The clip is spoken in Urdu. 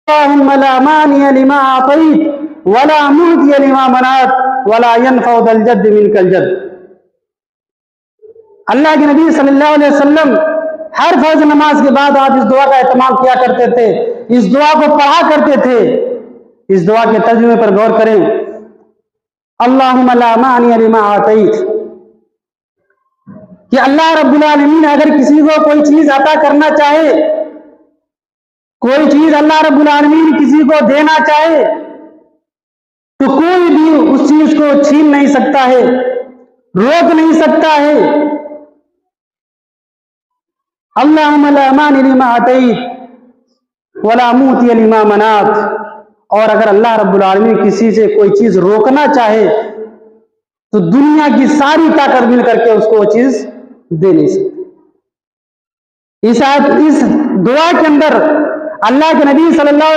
اللهم لا مانع لما اعطيت ولا معطي لما منعت ولا ينفع ذا الجد منك الجد۔ اللہ کے نبی صلی اللہ علیہ وسلم ہر فرض نماز کے بعد آپ اس دعا کا اہتمام کیا کرتے تھے، اس دعا کو پڑھا کرتے تھے۔ اس دعا کے ترجمے پر غور کریں۔ اللہم لا مانع لما اعطیت، کہ اللہ رب العالمین اگر کسی کو کوئی چیز عطا کرنا چاہے، کوئی چیز اللہ رب العالمین کسی کو دینا چاہے تو کوئی بھی اس چیز کو چھین نہیں سکتا ہے، روک نہیں سکتا ہے۔ اللہم لا مانع لما اعطیت ولا معطی لما منعت، اور اگر اللہ رب العالمین کسی سے کوئی چیز روکنا چاہے تو دنیا کی ساری طاقت مل کر کے اس کو وہ چیز دے نہیں سکتی۔ اس دعا کے اندر اللہ کے نبی صلی اللہ